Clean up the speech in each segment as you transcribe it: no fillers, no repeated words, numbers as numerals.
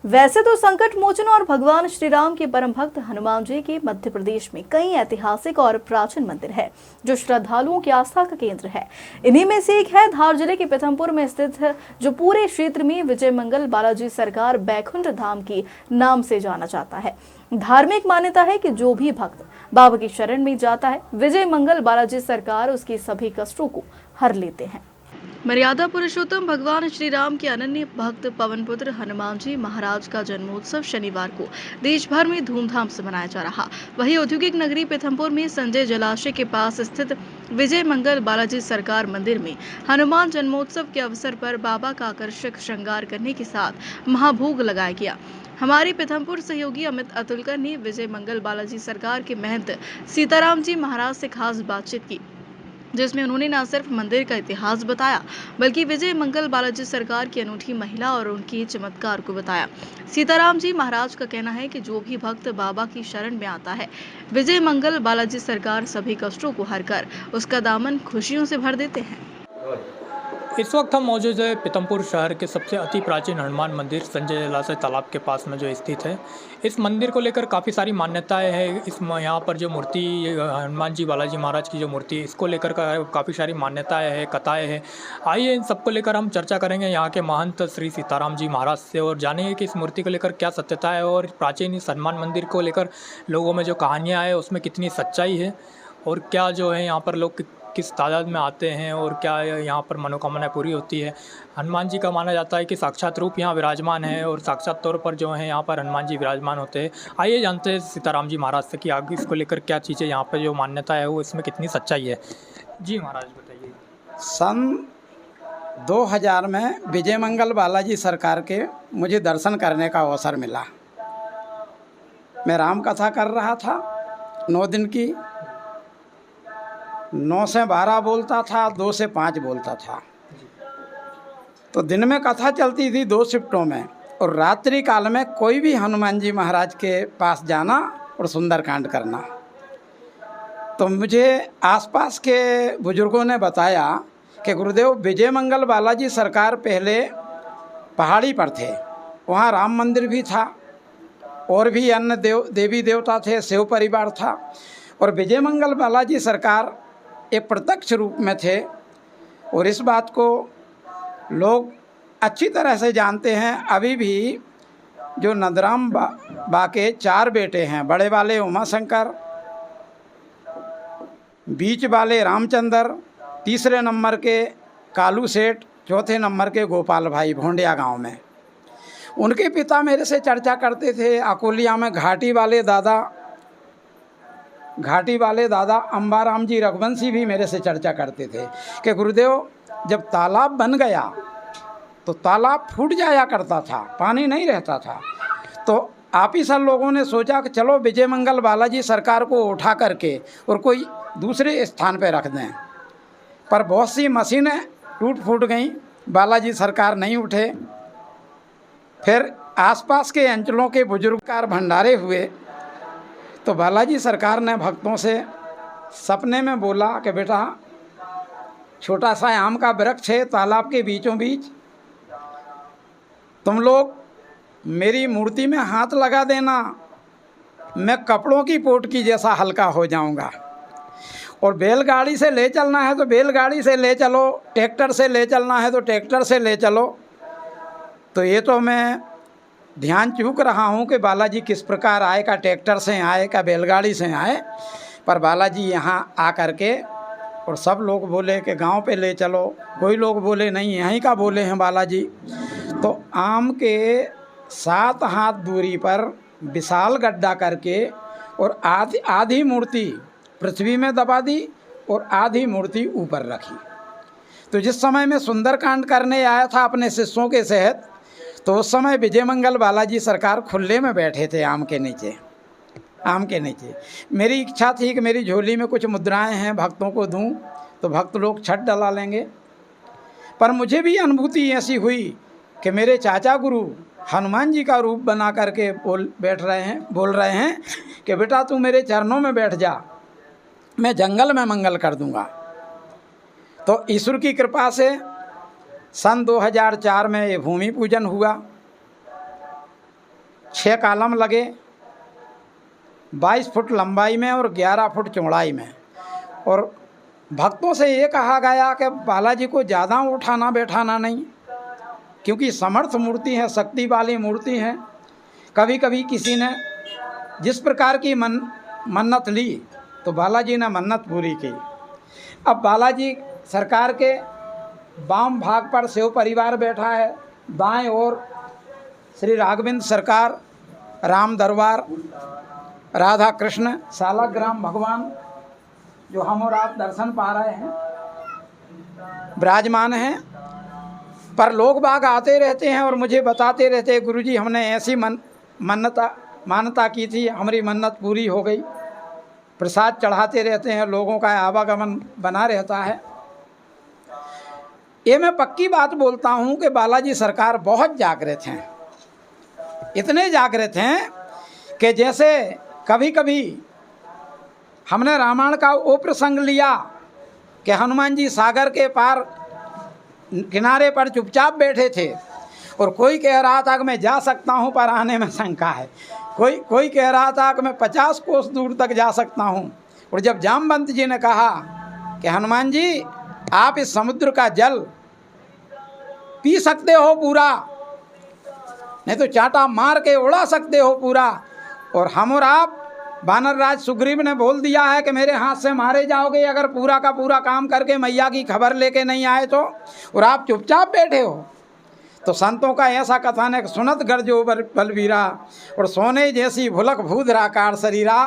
वैसे तो संकट मोचन और भगवान श्री राम के परम भक्त हनुमान जी के मध्य प्रदेश में कई ऐतिहासिक और प्राचीन मंदिर है जो श्रद्धालुओं की आस्था का केंद्र है। इन्हीं में से एक है धार जिले के पीथमपुर में स्थित जो पूरे क्षेत्र में विजय मंगल बालाजी सरकार बैकुंठ धाम की नाम से जाना जाता है। धार्मिक मान्यता है कि जो भी भक्त बाबा की शरण में जाता है, विजय मंगल बालाजी सरकार उसके सभी कष्टों को हर लेते हैं। मर्यादा पुरुषोत्तम भगवान श्री राम के अनन्य भक्त पवन पुत्र हनुमान जी महाराज का जन्मोत्सव शनिवार को देश भर में धूमधाम से मनाया जा रहा। वहीं औद्योगिक नगरी पीथमपुर में संजय जलाशय के पास स्थित विजय मंगल बालाजी सरकार मंदिर में हनुमान जन्मोत्सव के अवसर पर बाबा का आकर्षक श्रृंगार करने के साथ महाभोग लगाया गया। हमारे पीथमपुर सहयोगी अमित अतुलकर ने विजय मंगल बालाजी सरकार के महंत सीताराम जी महाराज से खास बातचीत की, जिसमें उन्होंने न सिर्फ मंदिर का इतिहास बताया बल्कि विजय मंगल बालाजी सरकार की अनूठी महिला और उनके चमत्कार को बताया। सीताराम जी महाराज का कहना है कि जो भी भक्त बाबा की शरण में आता है, विजय मंगल बालाजी सरकार सभी कष्टों को हर कर उसका दामन खुशियों से भर देते हैं। इस वक्त हम मौजूद है पीथमपुर शहर के सबसे अति प्राचीन हनुमान मंदिर संजय जलाशय तालाब के पास में जो स्थित है। इस मंदिर को लेकर काफ़ी सारी मान्यताएं हैं। यहाँ पर जो मूर्ति हनुमान जी बालाजी महाराज की जो मूर्ति है, इसको लेकर काफ़ी सारी मान्यताएं हैं, कथाएं हैं। आइए इन सबको लेकर हम चर्चा करेंगे यहाँ के महंत श्री सीताराम जी महाराज से और जानेंगे कि इस मूर्ति को लेकर क्या सत्यता है और प्राचीन इस हनुमान मंदिर को लेकर लोगों में जो कहानियाँ हैं उसमें कितनी सच्चाई है और क्या जो है यहाँ पर लोग किस तादाद में आते हैं और क्या यहाँ पर मनोकामनाएं पूरी होती है। हनुमान जी का माना जाता है कि साक्षात रूप यहाँ विराजमान है और साक्षात तौर पर जो है यहाँ पर हनुमान जी विराजमान होते हैं। आइए जानते हैं सीताराम जी महाराज से कि आगे इसको लेकर क्या चीज़ें यहाँ पर जो मान्यता है वो इसमें कितनी सच्चाई है। जी महाराज बताइए। सन 2000 में विजय मंगल बालाजी सरकार के मुझे दर्शन करने का अवसर मिला। मैं राम कथा कर रहा था 9 दिन की। 9 से 12 बोलता था, 2 से 5 बोलता था। तो दिन में कथा चलती थी 2 शिफ्टों में और रात्रि काल में कोई भी हनुमान जी महाराज के पास जाना और सुंदरकांड करना। तो मुझे आसपास के बुजुर्गों ने बताया कि गुरुदेव विजय मंगल बालाजी सरकार पहले पहाड़ी पर थे, वहाँ राम मंदिर भी था और भी अन्य देवी देवता थे, शिव परिवार था और विजय मंगल बालाजी सरकार एक प्रत्यक्ष रूप में थे। और इस बात को लोग अच्छी तरह से जानते हैं। अभी भी जो नंदराम बा के 4 बेटे हैं, बड़े वाले उमाशंकर, बीच वाले रामचंद्र, तीसरे नंबर के कालू सेठ, चौथे नंबर के गोपाल भाई भोंडिया गांव में। उनके पिता मेरे से चर्चा करते थे। अकोलिया में घाटी वाले दादा अंबाराम जी रघुवंशी भी मेरे से चर्चा करते थे कि गुरुदेव जब तालाब बन गया तो तालाब फूट जाया करता था, पानी नहीं रहता था। तो आप ही सब लोगों ने सोचा कि चलो विजय मंगल बालाजी सरकार को उठा करके और कोई दूसरे स्थान पर रख दें। पर बहुत सी मशीनें टूट फूट गईं, बालाजी सरकार नहीं उठे। फिर आसपास के अंचलों के बुजुर्गकार भंडारे हुए तो बालाजी सरकार ने भक्तों से सपने में बोला कि बेटा छोटा सा आम का वृक्ष है तालाब के बीचों बीच, तुम लोग मेरी मूर्ति में हाथ लगा देना, मैं कपड़ों की पोटकी जैसा हल्का हो जाऊंगा। और बैलगाड़ी से ले चलना है तो बैलगाड़ी से ले चलो, ट्रैक्टर से ले चलना है तो ट्रैक्टर से ले चलो। तो ये तो मैं ध्यान चूक रहा हूँ कि बालाजी किस प्रकार आए, का ट्रैक्टर से आए का बैलगाड़ी से आए। पर बालाजी यहाँ आ कर के और सब लोग बोले कि गांव पे ले चलो, कोई लोग बोले नहीं यहीं का बोले हैं बालाजी। तो आम के 7 हाथ दूरी पर विशाल गड्ढा करके और आधी मूर्ति पृथ्वी में दबा दी और आधी मूर्ति ऊपर रखी। तो जिस समय मैं सुंदरकांड करने आया था अपने शिष्यों के साथ, तो उस समय विजय मंगल बालाजी सरकार खुले में बैठे थे आम के नीचे। मेरी इच्छा थी कि मेरी झोली में कुछ मुद्राएं हैं भक्तों को दूं तो भक्त लोग छठ डला लेंगे। पर मुझे भी अनुभूति ऐसी हुई कि मेरे चाचा गुरु हनुमान जी का रूप बना करके बोल रहे हैं कि बेटा तू मेरे चरणों में बैठ जा, मैं जंगल में मंगल कर दूंगा। तो ईश्वर की कृपा से सन 2004 में ये भूमि पूजन हुआ 6 कॉलम लगे, 22 फुट लंबाई में और 11 फुट चौड़ाई में। और भक्तों से ये कहा गया कि बालाजी को ज़्यादा उठाना बैठाना नहीं, क्योंकि समर्थ मूर्ति है, शक्ति वाली मूर्ति है। कभी कभी किसी ने जिस प्रकार की मन्नत ली तो बालाजी ने मन्नत पूरी की। अब बालाजी सरकार के वाम भाग पर शिव परिवार बैठा है, दाएं ओर श्री राघवेंद्र सरकार, राम दरबार, राधा कृष्ण, सालग्राम भगवान जो हम और आप दर्शन पा रहे हैं विराजमान हैं। पर लोग बाग आते रहते हैं और मुझे बताते रहते हैं, गुरुजी हमने ऐसी मान्यता की थी, हमारी मन्नत पूरी हो गई। प्रसाद चढ़ाते रहते हैं, लोगों का आवागमन बना रहता है। ये मैं पक्की बात बोलता हूँ कि बालाजी सरकार बहुत जागृत हैं, इतने जागृत हैं कि जैसे कभी कभी हमने रामायण का वो प्रसंग लिया कि हनुमान जी सागर के पार किनारे पर चुपचाप बैठे थे और कोई कह रहा था कि मैं जा सकता हूँ पर आने में शंका है, कोई कह रहा था कि मैं 50 कोस दूर तक जा सकता हूँ। और जब जामवंत जी ने कहा कि हनुमान जी आप इस समुद्र का जल पी सकते हो पूरा, नहीं तो चाटा मार के उड़ा सकते हो पूरा, और हम और आप वानर राज सुग्रीव ने बोल दिया है कि मेरे हाथ से मारे जाओगे अगर पूरा का पूरा काम करके मैया की खबर लेके नहीं आए तो, और आप चुपचाप बैठे हो। तो संतों का ऐसा कथन है कि सुनत गर्जो बलवीरा और सोने जैसी भुलक भूधरा कार शरीरा,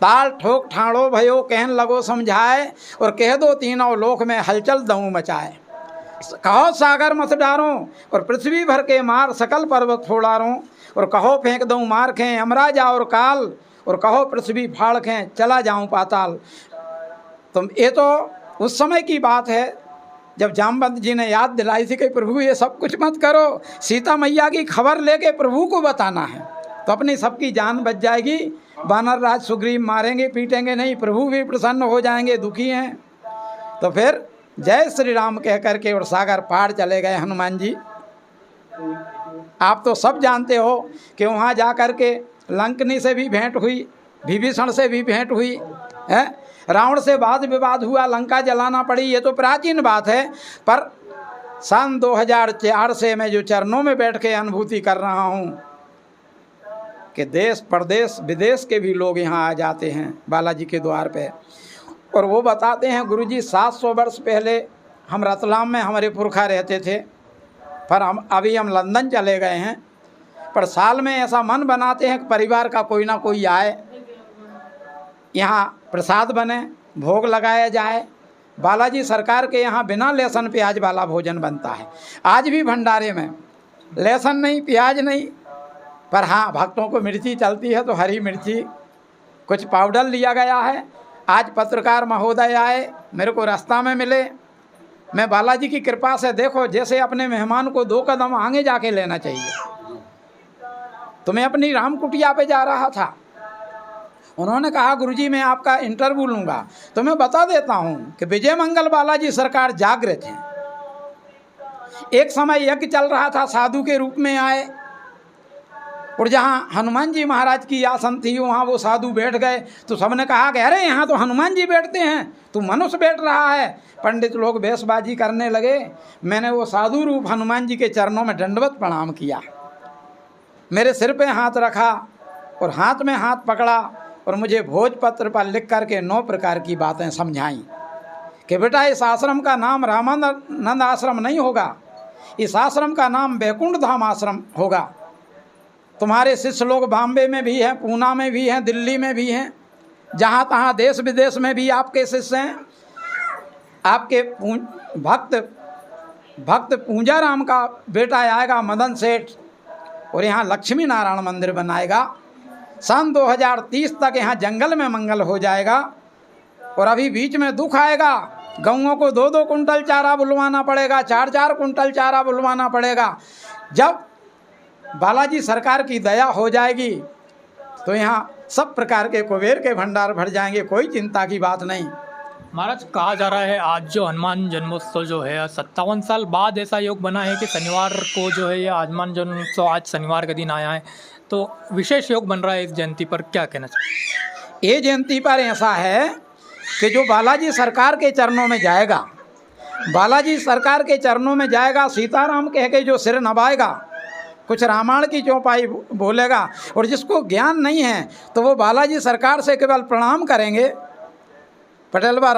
ताल ठोक ठाड़ो भयो कहन लगो समझाए, और कह दो तीनों लोक में हलचल दऊँ मचाए। कहो सागर मत डारो और पृथ्वी भर के मार सकल पर्वत फोड़ारो, और कहो फेंक दूँ मार खें अमराजा और काल, और कहो पृथ्वी फाड़ खें चला जाऊँ पाताल। तो ये तो उस समय की बात है जब जामवंत जी ने याद दिलाई थी कि प्रभु ये सब कुछ मत करो, सीता मैया की खबर लेके प्रभु को बताना है तो अपनी सबकी जान बच जाएगी। वानर राज सुग्रीव मारेंगे पीटेंगे नहीं, प्रभु भी प्रसन्न हो जाएंगे, दुखी हैं। तो फिर जय श्री राम कह करके और सागर पार चले गए हनुमान जी। आप तो सब जानते हो कि वहाँ जा कर के लंकनी से भी भेंट हुई, विभीषण से भी भेंट हुई है, रावण से वाद विवाद हुआ, लंका जलाना पड़ी, ये तो प्राचीन बात है। पर सन 2004 से मैं जो चरणों में बैठ के अनुभूति कर रहा हूँ कि देश प्रदेश विदेश के भी लोग यहाँ आ जाते हैं बालाजी के द्वार पे, और वो बताते हैं गुरुजी 700 वर्ष पहले हम रतलाम में हमारे पुरखा रहते थे, पर अभी हम लंदन चले गए हैं। पर साल में ऐसा मन बनाते हैं कि परिवार का कोई ना कोई आए, यहाँ प्रसाद बने, भोग लगाया जाए। बालाजी सरकार के यहाँ बिना लहसुन प्याज वाला भोजन बनता है। आज भी भंडारे में लहसुन नहीं, प्याज नहीं, पर हाँ भक्तों को मिर्ची चलती है तो हरी मिर्ची, कुछ पाउडर लिया गया है। आज पत्रकार महोदय आए, मेरे को रास्ता में मिले, मैं बालाजी की कृपा से देखो जैसे अपने मेहमान को 2 कदम आगे जाके लेना चाहिए। तो मैं अपनी राम कुटिया पे जा रहा था, उन्होंने कहा गुरुजी मैं आपका इंटरव्यू लूँगा। तो मैं बता देता हूँ कि विजय मंगल बालाजी सरकार जागृत हैं। एक समय यज्ञ चल रहा था, साधु के रूप में आए, और जहाँ हनुमान जी महाराज की आसन थी वहाँ वो साधु बैठ गए। तो सबने कहा कि अरे यहाँ तो हनुमान जी बैठते हैं, तू मनुष्य बैठ रहा है। पंडित लोग बेसबाजी करने लगे। मैंने वो साधु रूप हनुमान जी के चरणों में दंडवत प्रणाम किया, मेरे सिर पे हाथ रखा और हाथ में हाथ पकड़ा, और मुझे भोजपत्र पर लिख कर के 9 प्रकार की बातें समझाई कि बेटा इस आश्रम का नाम रामानंद आश्रम नहीं होगा, इस आश्रम का नाम बैकुंठ धाम आश्रम होगा। तुम्हारे शिष्य लोग बॉम्बे में भी हैं, पूना में भी हैं, दिल्ली में भी हैं, जहाँ तहाँ देश विदेश में भी आपके शिष्य हैं। आपके भक्त पूंजा राम का बेटा आएगा मदन सेठ, और यहाँ लक्ष्मी नारायण मंदिर बनाएगा। सन 2030 तक यहाँ जंगल में मंगल हो जाएगा। और अभी बीच में दुख आएगा, गऊओं को 2-2 कुंटल चारा बुलवाना पड़ेगा, 4-4 कुंटल चारा बुलवाना पड़ेगा। जब बालाजी सरकार की दया हो जाएगी तो यहाँ सब प्रकार के कुबेर के भंडार भर जाएंगे, कोई चिंता की बात नहीं। महाराज कहा जा रहा है आज जो हनुमान जन्मोत्सव जो है 57 साल बाद ऐसा योग बना है कि शनिवार को जो है ये हनुमान जन्मोत्सव आज शनिवार का दिन आया है, तो विशेष योग बन रहा है इस जयंती पर, क्या कहना चाहिए? ये जयंती पर ऐसा है कि जो बालाजी सरकार के चरणों में जाएगा, बालाजी सरकार के चरणों में जाएगा, सीताराम कह के जो सिर नवाएगा, कुछ रामायण की चौपाई बोलेगा, और जिसको ज्ञान नहीं है तो वो बालाजी सरकार से केवल प्रणाम करेंगे। पटेल बा